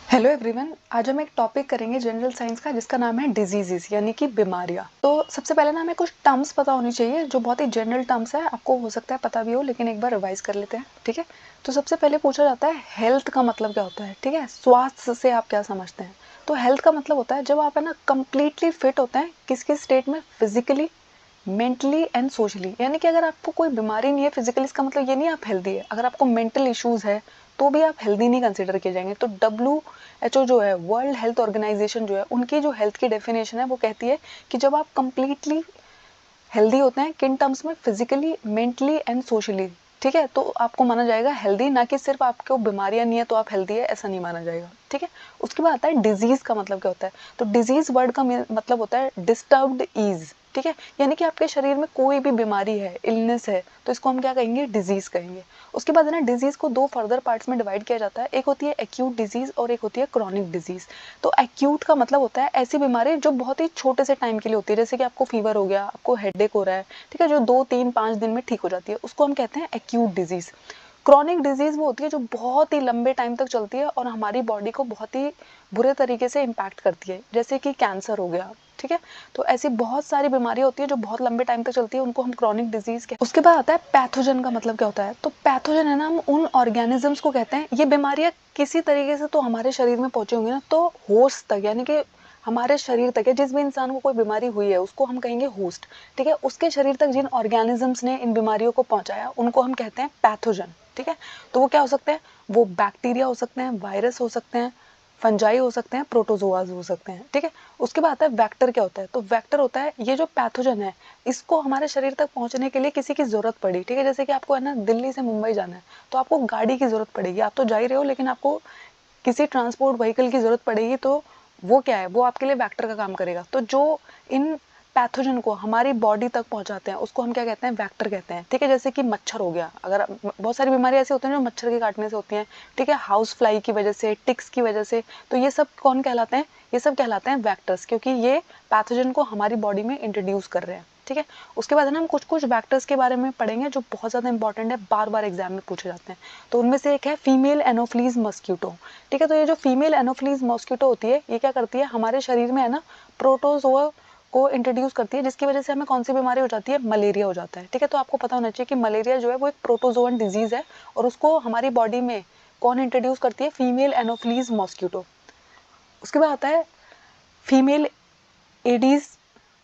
Hello everyone, आज हम एक टॉपिक करेंगे जनरल साइंस का जिसका नाम है डिजीजेस यानी कि बीमारियां। तो सबसे पहले ना हमें कुछ टर्म्स पता होनी चाहिए जो बहुत ही जनरल टर्म्स है, आपको हो सकता है पता भी हो लेकिन एक बार रिवाइज कर लेते हैं। ठीक है, तो सबसे पहले पूछा जाता है हेल्थ का मतलब क्या होता है। ठीक है, स्वास्थ्य से आप क्या समझते हैं। तो हेल्थ का मतलब होता है जब आप है ना कंप्लीटली फिट होते हैं, किस किस स्टेट में, फिजिकली, मेंटली एंड सोशली। यानी कि अगर आपको कोई बीमारी नहीं है फिजिकली, इसका मतलब ये नहीं आप हेल्दी है। अगर आपको मेंटल इश्यूज है तो भी आप हेल्दी नहीं कंसिडर किए जाएंगे। तो WHO जो है, वर्ल्ड हेल्थ ऑर्गेनाइजेशन जो है, उनकी जो हेल्थ की डेफिनेशन है वो कहती है कि जब आप कंप्लीटली हेल्दी होते हैं, किन टर्म्स में, फिजिकली, मेंटली एंड सोशली। ठीक है, तो आपको माना जाएगा हेल्दी, ना कि सिर्फ आपको बीमारियां नहीं है तो आप हेल्दी है, ऐसा नहीं माना जाएगा। ठीक है, उसके बाद आता है डिजीज का मतलब क्या होता है। तो डिजीज वर्ड का मतलब होता है डिस्टर्ब्ड ईज। ठीक है, यानी कि आपके शरीर में कोई भी बीमारी है, इलनेस है, तो इसको हम क्या कहेंगे, डिजीज कहेंगे। उसके बाद है ना डिजीज को दो फर्दर पार्ट्स में डिवाइड किया जाता है, एक होती है एक्यूट डिजीज और एक होती है क्रॉनिक डिजीज। तो एक्यूट का मतलब होता है ऐसी बीमारी जो बहुत ही छोटे से टाइम के लिए होती है, जैसे कि आपको फीवर हो गया, आपको हेडेक हो रहा है, ठीक है, जो 2 3 5 दिन में ठीक हो जाती है, उसको हम कहते हैं एक्यूट डिजीज। क्रॉनिक डिजीज वो होती है जो बहुत ही लंबे टाइम तक चलती है और हमारी बॉडी को बहुत ही बुरे तरीके से इम्पैक्ट करती है, जैसे कि कैंसर हो गया। ठीक है, तो ऐसी बहुत सारी बीमारियां होती है जो बहुत लंबे टाइम तक चलती है, उनको हम क्रॉनिक डिजीज कहते हैं। उसके बाद आता है पैथोजन का मतलब क्या होता है। तो पैथोजन है ना, हम उन ऑर्गेनिजम्स को कहते हैं, ये बीमारियां किसी तरीके से तो हमारे शरीर में पहुंची होंगी ना, तो होस्ट तक यानी कि हमारे शरीर तक है, जिस भी इंसान को कोई बीमारी हुई है उसको हम कहेंगे होस्ट। ठीक है, उसके शरीर तक जिन ऑर्गेनिजम्स ने इन बीमारियों को पहुंचाया उनको हम कहते हैं पैथोजन। ठीक है, तो वो क्या हो सकते हैं, वो बैक्टीरिया हो सकते हैं, वायरस हो सकते हैं, फंजाई हो सकते हैं, प्रोटोजोआज हो सकते हैं। ठीक है, उसके बाद आता है वेक्टर क्या होता है। तो वेक्टर होता है ये जो पैथोजन है, इसको हमारे शरीर तक पहुंचने के लिए किसी की जरूरत पड़ी। ठीक है, जैसे कि आपको है ना दिल्ली से मुंबई जाना है तो आपको गाड़ी की जरूरत पड़ेगी, आप तो जा ही रहे हो लेकिन आपको किसी ट्रांसपोर्ट व्हीकल की जरूरत पड़ेगी, तो वो क्या है, वो आपके लिए वेक्टर का काम करेगा। तो जो इन पैथोजन को हमारी बॉडी तक पहुंचाते हैं उसको हम क्या कहते हैं, वेक्टर कहते हैं। ठीक है, जैसे कि मच्छर हो गया, अगर बहुत सारी बीमारी ऐसी होती हैं जो मच्छर के काटने से होती हैं। ठीक है, हाउस फ्लाई की वजह से, टिक्स की वजह से, तो ये सब कौन कहलाते हैं, ये सब कहलाते हैं वेक्टर्स, क्योंकि ये पैथोजन को हमारी बॉडी में इंट्रोड्यूस कर रहे हैं। ठीक है, उसके बाद है ना हम कुछ कुछ वेक्टर्स के बारे में पढ़ेंगे जो बहुत ज़्यादा इंपॉर्टेंट है, बार बार एग्जाम में पूछे जाते हैं। तो उनमें से एक है फीमेल एनोफ्लीज मस्क्यूटो। ठीक है, तो ये जो फीमेल एनोफ्लीज मॉस्किटो होती है, ये क्या करती है, हमारे शरीर में है ना प्रोटोजोआ को इंट्रोड्यूस करती है, जिसकी वजह से हमें कौन सी बीमारी हो जाती है, मलेरिया हो जाता है। ठीक है, तो आपको पता होना चाहिए कि मलेरिया जो है वो एक प्रोटोजोअन डिजीज है और उसको हमारी बॉडी में कौन इंट्रोड्यूस करती है, फीमेल एनोफ्लीज मॉस्किटो। उसके बाद आता है फीमेल एडीज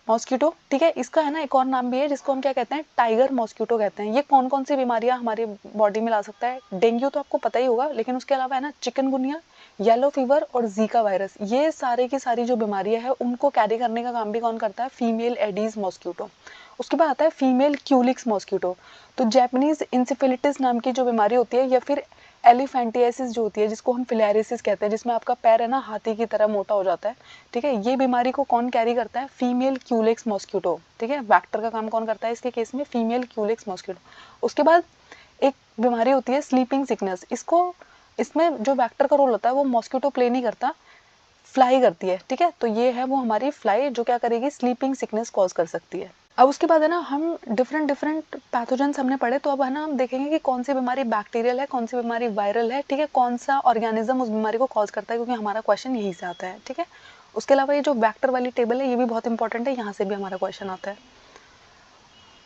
मॉस्किटो। ठीक है, इसका है ना एक और नाम भी है जिसको हम क्या कहते हैं, टाइगर मॉस्किटो कहते हैं। ये कौन कौन सी बीमारियां हमारी बॉडी में ला सकता है, डेंगू तो आपको पता ही होगा, लेकिन उसके अलावा है ना चिकनगुनिया, येलो फीवर और जीका वायरस, ये सारे की सारी जो बीमारियां हैं उनको कैरी करने का काम भी कौन करता है, फीमेल एडीज मॉस्किटो। उसके बाद आता है फीमेल क्यूलिक्स मॉस्किटो। तो जैपनीज इंसेफेलिटिस नाम की जो बीमारी होती है, या फिर एलिफेंटियासिस जो होती है, जिसको हम फिलेरिसिस कहते हैं, जिसमें आपका पैर है ना हाथी की तरह मोटा हो जाता है। ठीक है, ये बीमारी को कौन कैरी करता है, फीमेल क्यूलिक्स मॉस्किटो। ठीक है, वेक्टर का काम कौन करता है इसके केस में, फीमेल क्यूलिक्स मॉस्किटो। उसके बाद एक बीमारी होती है स्लीपिंग सिकनेस। इसको इसमें जो वेक्टर का रोल होता है वो मॉस्किटो प्ले नहीं करता, फ्लाई करती है। ठीक है, तो ये है वो हमारी फ्लाई जो क्या करेगी, स्लीपिंग सिकनेस कॉज कर सकती है। अब उसके बाद है ना हम डिफरेंट डिफरेंट पैथोजेंस हमने पढ़े, तो अब है ना हम देखेंगे कि कौन सी बीमारी बैक्टीरियल है, कौन सी बीमारी वायरल है। ठीक है, कौन सा ऑर्गेनिज्म उस बीमारी को कॉज करता है, क्योंकि हमारा क्वेश्चन यहीं से आता है। ठीक है, उसके अलावा ये जो वेक्टर वाली टेबल है ये भी बहुत इंपॉर्टेंट है, यहाँ से भी हमारा क्वेश्चन आता है।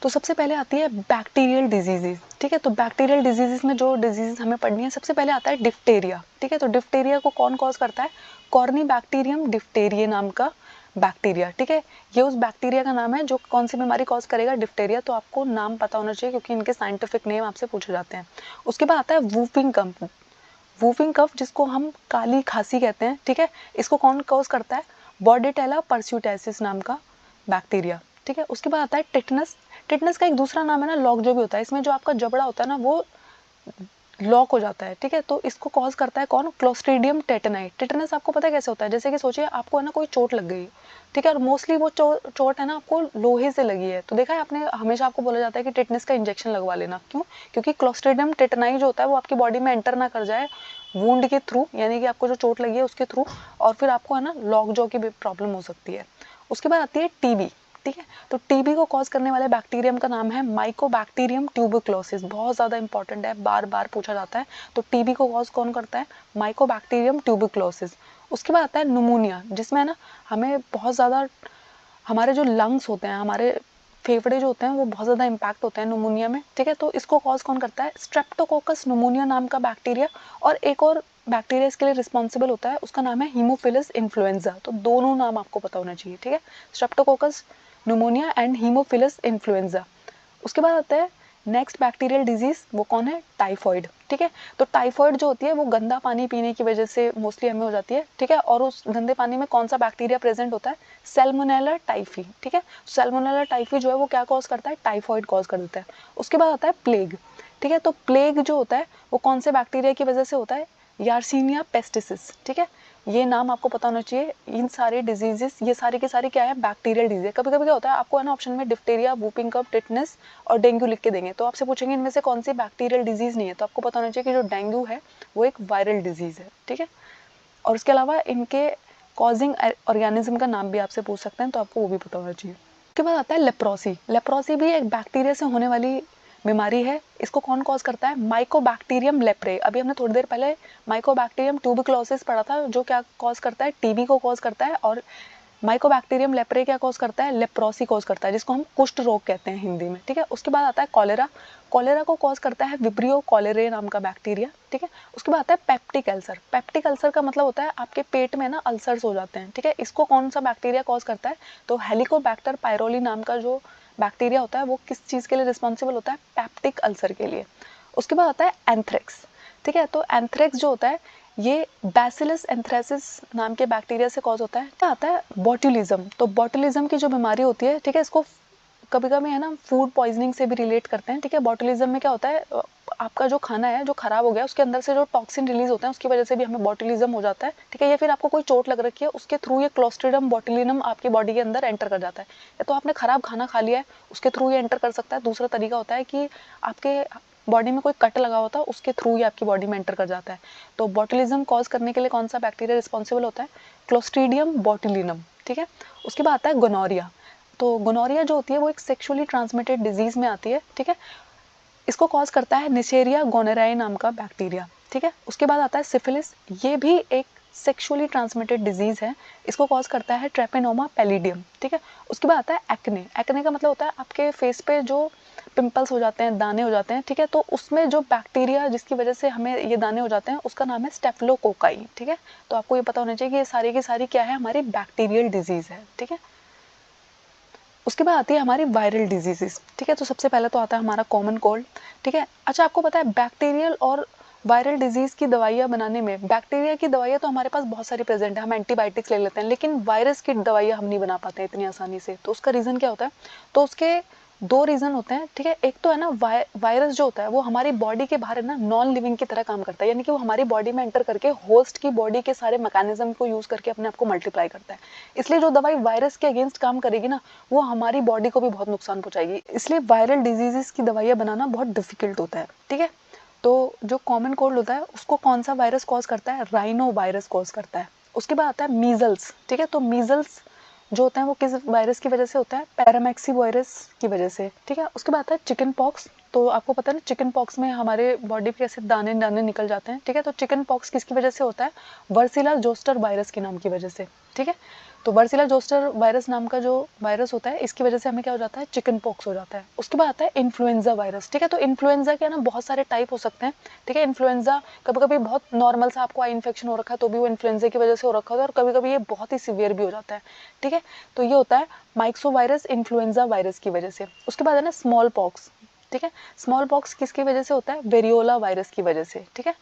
तो सबसे पहले आती है बैक्टीरियल डिजीजेज। ठीक है, तो बैक्टीरियल डिजीजेज में जो डिजीज हमें पढ़नी है, सबसे पहले आता है डिफ्टेरिया। ठीक है, तो डिफ्टेरिया को कौन कॉज करता है, कॉर्नी बैक्टीरियम डिफ्टेरिया नाम का बैक्टीरिया। ठीक है, ये उस बैक्टीरिया का नाम है जो कौन सी बीमारी कॉज करेगा, डिफ्टेरिया। तो आपको नाम पता होना चाहिए क्योंकि इनके साइंटिफिक नेम आपसे पूछे जाते हैं। उसके बाद आता है वूफिंग कफ। वूफिंग कफ जिसको हम काली खांसी कहते हैं। ठीक है, इसको कौन कॉज करता है, बॉर्डेटेला परस्यूटेसिस नाम का बैक्टीरिया। ठीक है, उसके बाद आता है टिटनस। टिटनस का एक दूसरा नाम है ना लॉक जो भी होता है, इसमें जो आपका जबड़ा होता है ना वो लॉक हो जाता है। ठीक है, तो इसको कॉज करता है कौन, क्लोस्ट्रीडियम टेटनाई। टिटनस आपको पता है कैसे होता है, जैसे कि सोचिए आपको है ना कोई चोट लग गई। ठीक है, और मोस्टली वो चोट है ना आपको लोहे से लगी है, तो देखा है आपने, हमेशा आपको बोला जाता है कि टिटनस का इंजेक्शन लगवा लेना। क्यों, क्योंकि क्लोस्ट्रीडियम टेटनाई जो होता है वो आपकी बॉडी में एंटर ना कर जाए वुंड के थ्रू, यानी कि आपको जो चोट लगी है उसके थ्रू, और फिर आपको है ना लॉक जॉ की भी प्रॉब्लम हो सकती है। उसके बाद आती है टीबी। ठीक है। तो टीबी को कॉज करने वाले बैक्टीरियम का नाम है माइकोबैक्टीरियम ट्यूबरक्लोसिस, बहुत ज़्यादा इंपॉर्टेंट है, बार बार पूछा जाता है। तो टीबी को कॉज कौन करता है? Mycobacterium tuberculosis. उसके बाद आता है न्यूमोनिया, जिसमें ना हमें बहुत ज़्यादा हमारे जो लंग्स होते हैं, हमारे फेफड़े जो होते हैं वो बहुत ज़्यादा इम्पैक्ट होते हैं न्यूमोनिया में, ठीक है। तो इसको कॉज कौन करता है? स्ट्रेप्टोकोकस न्यूमोनिया नाम का बैक्टीरिया, और एक और बैक्टीरिया इसके लिए रिस्पॉन्सिबल होता है, उसका नाम है हीमोफिलस इन्फ्लुएंजा। तो दोनों नाम आपको पता होना चाहिए, ठीक है, Streptococcus pneumonia and Haemophilus influenza. उसके बाद आता है नेक्स्ट बैक्टीरियल डिजीज, वो कौन है? टाइफॉइड, ठीक है। तो टाइफॉइड जो होती है वो गंदा पानी पीने की वजह से मोस्टली हमें हो जाती है, ठीक है। और उस गंदे पानी में कौन सा बैक्टीरिया प्रेजेंट होता है? सैल्मोनेला टाइफी, ठीक है। सैल्मोनेला टाइफी जो है वो क्या कॉज करता है? टाइफॉइड कॉज कर देता है। उसके बाद आता है प्लेग, ठीक है। तो प्लेग जो होता है वो कौन से बैक्टीरिया की वजह से होता है? यार्सीनिया पेस्टिसिस, ठीक है। ये नाम आपको पता होना चाहिए। इन सारे डिजीजेस, ये सारी की सारी क्या है? बैक्टीरियल डिजीज है। कभी कभी क्या होता है, आपको है ना ऑप्शन में डिप्टेरिया, वूपिंग कफ, टिटनेस और डेंगू लिख के देंगे, तो आपसे पूछेंगे इनमें से कौन सी बैक्टीरियल डिजीज नहीं है, तो आपको पता होना चाहिए कि जो डेंगू है वो एक वायरल डिजीज है, ठीक है। और उसके अलावा इनके कॉजिंग ऑर्गेनिज्म का नाम भी आपसे पूछ सकते हैं, तो आपको वो भी पता होना चाहिए। उसके बाद आता है लेप्रोसी। लेप्रोसी भी एक बैक्टीरिया से होने वाली बीमारी है। इसको कौन कॉज करता है? Mycobacterium leprae. अभी हमने थोड़ी देर पहले माइकोबैक्टीरियम ट्यूबरक्लोसिस पढ़ा था, जो क्या कॉज करता है? टीबी को कॉज करता है। और माइकोबैक्टीरियम लेप्रे क्या कॉज करता है? लेप्रोसी कॉज करता है, जिसको हम कुष्ठ रोग कहते हैं हिंदी में, ठीक है। उसके बाद आता है कॉलेरा। कॉलेरा को कॉज करता है विब्रियो कॉलेरे नाम का बैक्टीरिया, ठीक है। उसके बाद आता है पेप्टिक अल्सर। पेप्टिक अल्सर का मतलब होता है आपके पेट में ना अल्सर्स हो जाते हैं, ठीक है। इसको कौन सा बैक्टीरिया कॉज करता है? तो हेलिकोबैक्टर पायरोली नाम का जो बैक्टीरिया होता है वो किस चीज़ के लिए रिस्पॉन्सिबल होता है? पेप्टिक अल्सर के लिए। उसके बाद आता है एंथ्रेक्स, ठीक है। तो एंथ्रेक्स जो होता है ये बैसिलस एंथ्रेसिस नाम के बैक्टीरिया से कॉज होता है। क्या आता है? बॉटुलिज्म। तो बॉटुलिज्म की जो बीमारी होती है, ठीक है, इसको कभी कभी है ना फूड पॉइजनिंग से भी रिलेट करते हैं, ठीक है। बॉटुलिज्म में क्या होता है, आपका जो खाना है जो खराब हो गया उसके अंदर से जो टॉक्सिन रिलीज होते हैं उसकी वजह से भी हमें बॉटुलिज्म हो जाता है, ठीक है। या फिर आपको कोई चोट लग रखी है, उसके थ्रू ये क्लोस्ट्रिडियम बॉटुलिनम आपकी बॉडी के अंदर एंटर कर जाता है। या तो आपने खराब खाना खा लिया है, उसके थ्रू ये एंटर कर सकता है। दूसरा तरीका होता है कि आपके बॉडी में कोई कट लगा होता है, उसके थ्रू ही आपकी बॉडी में एंटर कर जाता है। तो बॉटुलिज्म कॉज करने के लिए कौन सा बैक्टीरिया रिस्पॉन्सिबल होता है? क्लोस्ट्रीडियम बॉटुलिनम, ठीक है। उसके बाद आता है गोनोरिया। तो गोनोरिया जो होती है वो एक सेक्सुअली ट्रांसमिटेड डिजीज में आती है, ठीक है। इसको कॉज करता है निसेरिया गोनेराई नाम का बैक्टीरिया, ठीक है। उसके बाद आता है सिफिलिस। ये भी एक सेक्सुअली ट्रांसमिटेड डिजीज है। इसको कॉज करता है ट्रेपेनोमा पैलिडियम, ठीक है। उसके बाद आता है एक्ने। एक्ने का मतलब होता है आपके फेस पे जो पिंपल्स हो जाते हैं, दाने हो जाते हैं, ठीक है। तो उसमें जो बैक्टीरिया जिसकी वजह से हमें ये दाने हो जाते हैं उसका नाम है स्टेफिलोकोकाई, ठीक है। तो आपको ये पता होना चाहिए कि ये सारी की सारी क्या है? हमारी बैक्टीरियल डिजीज है, ठीक है। उसके बाद आती है हमारी वायरल डिजीजेस, ठीक है। तो सबसे पहले तो आता है हमारा कॉमन कोल्ड, ठीक है। अच्छा, आपको पता है बैक्टीरियल और वायरल डिजीज की दवाइयाँ बनाने में, बैक्टीरिया की दवाइयाँ तो हमारे पास बहुत सारी प्रेजेंट है, हम एंटीबायोटिक्स ले लेते हैं, लेकिन वायरस की दवाइयाँ हम नहीं बना पाते इतनी आसानी से। तो उसका रीज़न क्या होता है? तो उसके दो रीज़न होते हैं, ठीक है। एक तो है ना वायरस जो होता है वो हमारी बॉडी के बाहर है ना नॉन लिविंग की तरह काम करता है, यानी कि वो हमारी बॉडी में एंटर करके होस्ट की बॉडी के सारे मैकेनिज्म को यूज़ करके अपने आप को मल्टीप्लाई करता है। इसलिए जो दवाई वायरस के अगेंस्ट काम करेगी ना वो हमारी बॉडी को भी बहुत नुकसान पहुंचाएगी। इसलिए वायरल डिजीजेस की दवाइयाँ बनाना बहुत डिफिकल्ट होता है, ठीक है। तो जो कॉमन कोल्ड होता है उसको कौन सा वायरस कॉज करता है? राइनो वायरस कॉज करता है। उसके बाद आता है मीजल्स, ठीक है। तो मीजल्स जो होता है वो किस वायरस की वजह से होता है? पैरामैक्सी वायरस की वजह से, ठीक है। उसके बाद आता है चिकन पॉक्स। तो आपको पता है ना चिकन पॉक्स में हमारे बॉडी पे ऐसे दाने दाने निकल जाते हैं, ठीक है। तो चिकन पॉक्स किसकी वजह से होता है? वर्सिला जोस्टर वायरस के नाम की वजह से, ठीक है। तो वर्सिला जोस्टर वायरस नाम का जो वायरस होता है इसकी वजह से हमें क्या हो जाता है? चिकन पॉक्स हो जाता है। उसके बाद आता है इन्फ्लुएंजा वायरस, ठीक है। तो इन्फ्लुएंजा के ना बहुत सारे टाइप हो सकते हैं, ठीक है। इन्फ्लुएंजा कभी कभी बहुत नॉर्मल सा आपको आई इन्फेक्शन हो रखा है तो भी वो इन्फ्लुएंजा की वजह से हो रखा है, और कभी कभी ये बहुत ही सीवियर भी हो जाता है, ठीक है। तो ये होता है माइक्सो वायरस इन्फ्लुएंजा वायरस की वजह से। उसके बाद है ना स्मॉल पॉक्स, ठीक है। स्मॉल पॉक्स किसकी वजह से होता है? वेरियोला वायरस की वजह से, ठीक है।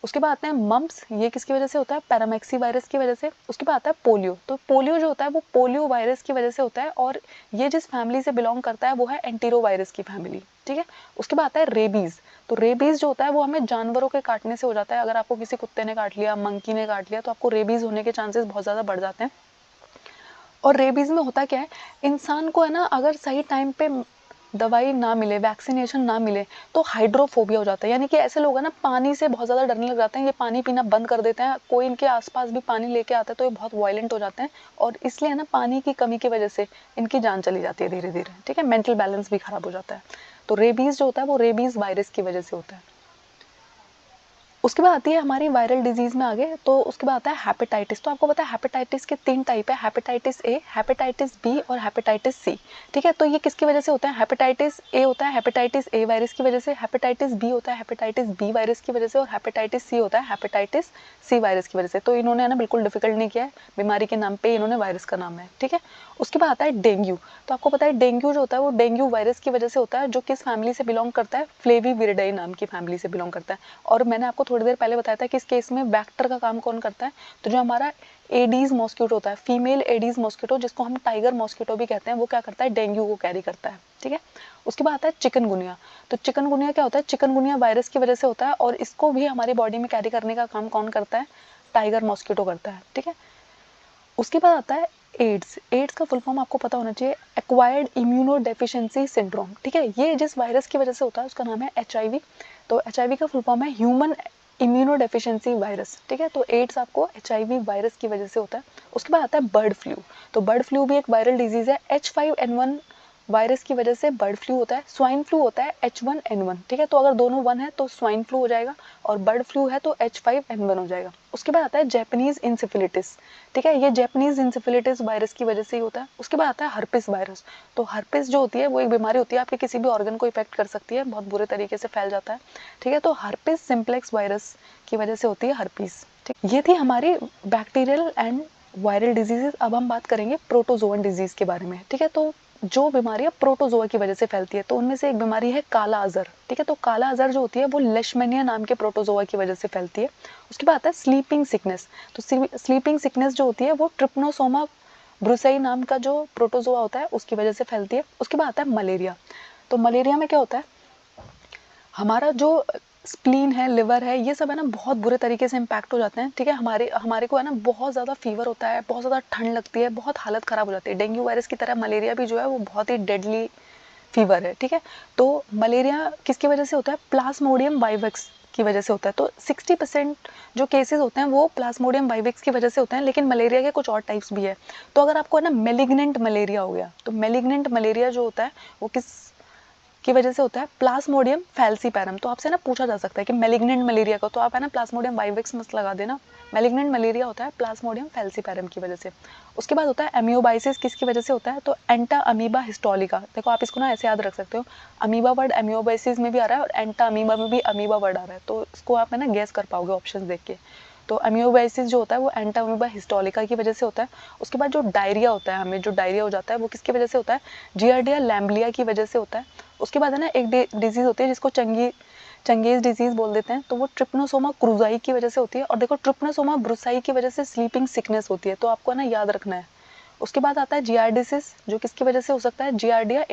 उसके बाद आते हैं मम्प्स। ये किसकी वजह से होता है? पैरामैक्सी वायरस की वजह से। उसके बाद आता है पोलियो। तो पोलियो जो होता है वो पोलियो वायरस की वजह से होता है, और ये जिस फैमिली से बिलोंग करता है वो है एंटीरो वायरस की फैमिली, ठीक है। उसके बाद आता है रेबीज। तो रेबीज जो होता है वो हमें जानवरों के काटने से हो जाता है। अगर आपको किसी कुत्ते ने काट लिया, मंकी ने काट लिया, तो आपको रेबीज होने के चांसेस बहुत ज़्यादा बढ़ जाते हैं। और रेबीज में होता क्या है, इंसान को है ना अगर सही टाइम पे दवाई ना मिले, वैक्सीनेशन ना मिले तो हाइड्रोफोबिया हो जाता है, यानी कि ऐसे लोग हैं ना पानी से बहुत ज़्यादा डरने लग जाते हैं, ये पानी पीना बंद कर देते हैं, कोई इनके आसपास भी पानी लेके आता है तो ये बहुत वायलेंट हो जाते हैं और इसलिए है ना पानी की कमी की वजह से इनकी जान चली जाती है धीरे धीरे, ठीक है। मेंटल बैलेंस भी खराब हो जाता है। तो रेबीज़ जो होता है वो रेबीज़ वायरस की वजह से होता है। उसके बाद आती है हमारी वायरल डिजीज़ में आगे, तो उसके बाद आता है हेपेटाइटिस। तो आपको पता है हेपेटाइटिस के 3 टाइप है, हेपेटाइटिस ए, हेपेटाइटिस बी और हेपेटाइटिस सी, ठीक है। तो ये किसकी वजह से होता है? हेपेटाइटिस ए होता है हेपेटाइटिस ए वायरस की वजह से, हेपेटाइटिस बी होता है हेपेटाइटिस बी वायरस की वजह से और हेपेटाइटिस सी होता है हेपेटाइटिस सी वायरस की वजह से। तो इन्होंने है ना बिल्कुल डिफिकल्ट नहीं किया है, बीमारी के नाम पे इन्होंने वायरस का नाम है, ठीक है। उसके बाद आता है डेंगू। तो आपको पता है डेंगू जो होता है वो डेंगू वायरस की वजह से होता है, जो किस फैमिली से बिलोंग करता है? फ्लेविविरिडाई नाम की फैमिली से बिलोंग करता है। और मैंने आपको थोड़ी देर पहले बताया था कि इस केस में वेक्टर का काम कौन करता है? तो जो हमारा एडीज मॉस्किटो होता है, फीमेल एडीज मॉस्किटो, जिसको हम टाइगर मॉस्किटो भी कहते हैं, वो क्या करता है? डेंगू को कैरी करता है, ठीक है। उसके बाद आता है चिकनगुनिया। तो चिकनगुनिया क्या होता है? चिकनगुनिया वायरस की वजह से होता है और इसको भी हमारी बॉडी में कैरी करने का काम कौन करता है? टाइगर मॉस्किटो करता है, ठीक है। उसके बाद आता है एड्स। एड्स का फुल फॉर्म आपको पता होना चाहिए, एक्वायर्ड इम्यूनो डेफिशिएंसी सिंड्रोम, ठीक है। ये जिस वायरस की वजह से होता है उसका नाम है एचआईवी। तो एचआईवी का फुल फॉर्म है ह्यूमन इम्यूनो डेफिशिएंसी वायरस, ठीक है। तो एड्स आपको एचआईवी वायरस की वजह से होता है। उसके बाद आता है बर्ड फ्लू। तो बर्ड फ्लू भी एक वायरल डिजीज है, H5N1 वायरस की वजह से बर्ड फ्लू होता है। स्वाइन फ्लू होता है H1N1, ठीक है। तो अगर दोनों 1 है तो स्वाइन फ्लू हो जाएगा और बर्ड फ्लू है तो H5N1 हो जाएगा। उसके बाद आता है जैपनीज इंसेफेलिटिस, ठीक है। ये जैपनीज इंसेफेलिटिस वायरस की वजह से ही होता है। उसके बाद आता है हर्पिस वायरस। तो हर्पिस जो होती है वो एक बीमारी होती है, आपके किसी भी ऑर्गन को इफेक्ट कर सकती है, बहुत बुरे तरीके से फैल जाता है, ठीक है। तो हर्पिस सिम्प्लेक्स वायरस की वजह से होती है हर्पिस, ठीक। ये थी हमारी बैक्टीरियल एंड वायरल डिजीजेस। अब हम बात करेंगे प्रोटोजोअन डिजीज के बारे में, ठीक है। तो जो बीमारियां प्रोटोजोआ की वजह से फैलती है तो उनमें से एक बीमारी है काला अजर, ठीक है। तो काला अजर जो होती है वो लेशमेनिया नाम के प्रोटोजोआ की वजह से फैलती है। उसके बाद आता है स्लीपिंग सिकनेस। तो स्लीपिंग सिकनेस जो होती है वो ट्रिप्नोसोमा ब्रुसई नाम का जो प्रोटोजोआ होता है उसकी वजह से फैलती है। उसके बाद आता है मलेरिया। तो मलेरिया में क्या होता है? हमारा जो स्प्लीन है, लिवर है, ये सब है ना बहुत बुरे तरीके से इम्पैक्ट हो जाते हैं, ठीक है। हमारे को है ना बहुत ज़्यादा फीवर होता है, बहुत ज़्यादा ठंड लगती है, बहुत हालत ख़राब हो जाती है। डेंगू वायरस की तरह मलेरिया भी जो है वो बहुत ही डेडली फीवर है, ठीक है। तो मलेरिया किसकी वजह से होता है? प्लाज्मोडियम वाइवेक्स की वजह से होता है। तो 60% जो केसेस होते हैं वो प्लाज्मोडियम वाइवेक्स की वजह से होते हैं, लेकिन मलेरिया के कुछ और टाइप्स भी है। तो अगर आपको है ना मेलिग्नेंट मलेरिया हो गया, तो मेलिग्नेंट मलेरिया जो होता है वो किस की वजह से होता है? Plasmodium falciparum. तो आपसे ना पूछा जा सकता है कि मेलिग्नेंट मलेरिया का, तो आप है ना प्लाज्मोडियम वाइवेक्स मत लगा देना, मेलिग्नेंट मलेरिया होता है प्लाज्मोडियम फैल्सीपैरम की वजह से। उसके बाद होता है एमियोबाइसिस, किसकी वजह से होता है? तो एंटा अमीबा हिस्टोलिका। देखो आप इसको ना ऐसे याद रख सकते हो, अमीबा वर्ड एमियोबाइसिस में भी आ रहा है और एंटा अमीबा में भी अमीबा वर्ड आ रहा है, तो इसको आप है ना गैस कर पाओगे ऑप्शन देख के। तो अमियोबाइसिस जो होता है वो एंटा अमीबा हिस्टोलिका की वजह से होता है। उसके बाद जो डायरिया होता है, हमें जो डायरिया हो जाता है वो किसकी वजह से होता है? जियार्डिया लैम्बलिया की वजह से होता है। उसके बाद है ना एक डिजीज होती है जिसको चंगेज डिजीज बोल देते हैं, तो वो ट्रिप्नोसोमा क्रूजाई की वजह से होती है। और देखो ट्रिप्नोसोमा ब्रुसाई की वजह से स्लीपिंग सिकनेस होती है, तो आपको ना याद रखना है। उसके बाद आता है जियार्डिसिस, जो किसकी वजह से हो सकता है? जियार्डिया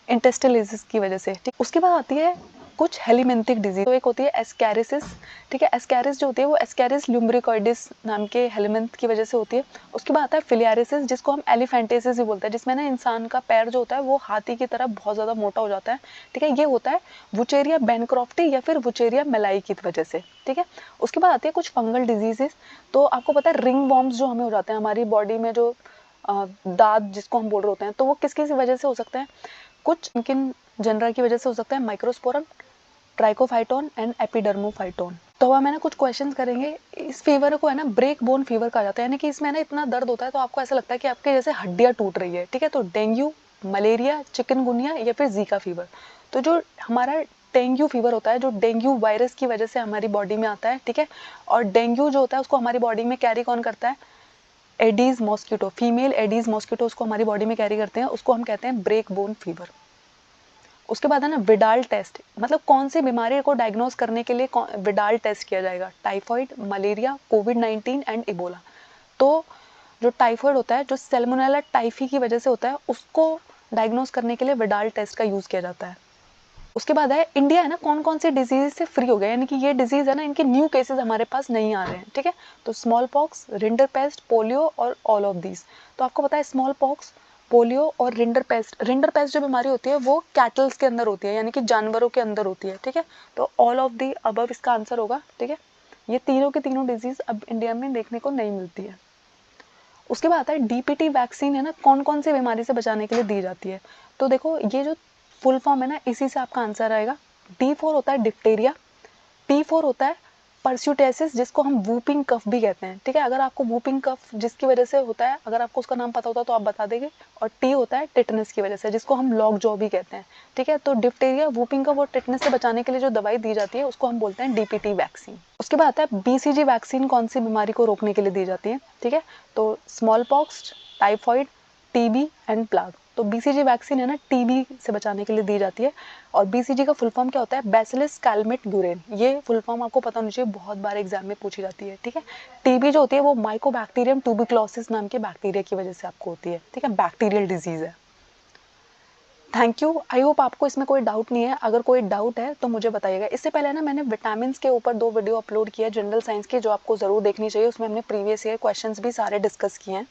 इंटेस्टिलिसिस की वजह से, ठीक। उसके बाद आती है कुछ हेलिमेंथिक डिजीज। तो एक होती है एस्कैरिसिस, ठीक है। एस्कैरिस जो होती है वो एस्कैरिस ल्यूम्ब्रिकॉइडिस नाम के हेलिमेंथ की वजह से होती है। उसके बाद आता है फिलियारिसिस, जिसको हम एलिफेंटेसिस भी बोलते हैं, जिसमें ना इंसान का पैर जो होता है वो हाथी की तरह बहुत ज़्यादा मोटा हो जाता है, ठीक है। ये होता है वुचेरिया बैनक्रॉफ्टी या फिर वुचेरिया मेलाई की वजह से, ठीक है। उसके बाद आती है कुछ फंगल डिजीजेस। तो आपको पता है रिंग वॉर्म्स जो हमें हो जाते हैं हमारी बॉडी में, जो दाद जिसको हम बोल रहे होते हैं, तो वो किस किस वजह से हो सकता है? कुछ इनकिन जनरा की वजह से हो सकता है, माइक्रोस्पोरम, ट्राइकोफाइटोन एंड एपिडर्मोफाइटोन। तो अब हम है ना कुछ क्वेश्चंस करेंगे। इस फीवर को है ना ब्रेक बोन फीवर कहा जाता है, यानी कि इसमें ना इतना दर्द होता है तो आपको ऐसा लगता है कि आपके जैसे हड्डियां टूट रही है, ठीक है। तो डेंगू, मलेरिया, चिकनगुनिया या फिर जीका फीवर। तो जो हमारा डेंगू फीवर होता है, जो डेंगू वायरस की वजह से हमारी बॉडी में आता है, ठीक है। और डेंगू जो होता है उसको हमारी बॉडी में कैरी कौन करता है? Aedes mosquito, female Aedes mosquito उसको हमारी बॉडी में कैरी करते हैं, उसको हम कहते हैं ब्रेक बोन फीवर। उसके बाद है ना विडाल टेस्ट, मतलब कौन सी बीमारी को डायग्नोज करने के लिए विडाल टेस्ट किया जाएगा? Typhoid, malaria, covid and Ebola. तो जो टाइफॉइड होता है, जो सैल्मोनेला टाइफी की वजह से होता है, उसको डायग्नोज करने के लिए विडाल टेस्ट का यूज किया जाता है। उसके बाद है इंडिया है ना कौन कौन सी डिजीज से फ्री हो गया, यानी कि ये डिजीज है ना इनके न्यू केसेस हमारे पास नहीं आ रहे हैं, ठीक है। तो स्मॉल पॉक्स, रिंडरपेस्ट, पोलियो और ऑल ऑफ दीज। तो आपको पता है स्मॉल पॉक्स, पोलियो और रिंडर पेस्ट जो बीमारी होती है वो कैटल्स के अंदर होती है, यानी कि जानवरों के अंदर होती है, ठीक है। तो ऑल ऑफ दी अबव इसका आंसर होगा, ठीक है। ये तीनों के तीनों डिजीज अब इंडिया में देखने को नहीं मिलती है। उसके बाद आता है डीपीटी वैक्सीन, है ना, कौन कौन सी बीमारी से बचाने के लिए दी जाती है। तो देखो ये जो फुल फॉर्म है ना, इसी से आपका आंसर आएगा। D4 होता है डिप्टेरिया, T4 होता है परस्यूटेसिस, जिसको हम वूपिंग कफ भी कहते हैं, ठीक है। अगर आपको वूपिंग कफ जिसकी वजह से होता है, अगर आपको उसका नाम पता होता तो आप बता देंगे। और टी होता है टिटनेस की वजह से, जिसको हम लॉक जॉ भी कहते हैं, ठीक है। तो डिप्टेरिया, वूपिंग कफ और टिटनेस से बचाने के लिए जो दवाई दी जाती है उसको हम बोलते हैं डीपीटी वैक्सीन। उसके बाद आता है बीसीजी वैक्सीन, कौन सी बीमारी को रोकने के लिए दी जाती है, ठीक है। तो smallpox, typhoid, TB and plague. तो बीसीजी वैक्सीन है ना, टीबी से बचाने के लिए दी जाती है। और बीसीजी का फुल फॉर्म क्या होता है, बैसिलस कैलमेट ग्यूरेन। ये फुल फॉर्म आपको पता होना चाहिए, बहुत बार एग्जाम में पूछी जाती है, ठीक है। टीबी जो होती है वो माइकोबैक्टीरियम ट्यूबिक्लोसिस नाम के बैक्टीरिया की वजह से आपको होती है, ठीक है, बैक्टीरियल डिजीज है। थैंक यू, आई होप आपको इसमें कोई डाउट नहीं है। अगर कोई डाउट है तो मुझे बताइएगा। इससे पहले ना मैंने विटामिन के ऊपर 2 वीडियो अपलोड किया जनरल साइंस के, जो आपको जरूर देखनी चाहिए। उसमें हमने प्रीवियस ईयर क्वेश्चंस भी सारे डिस्कस किए हैं।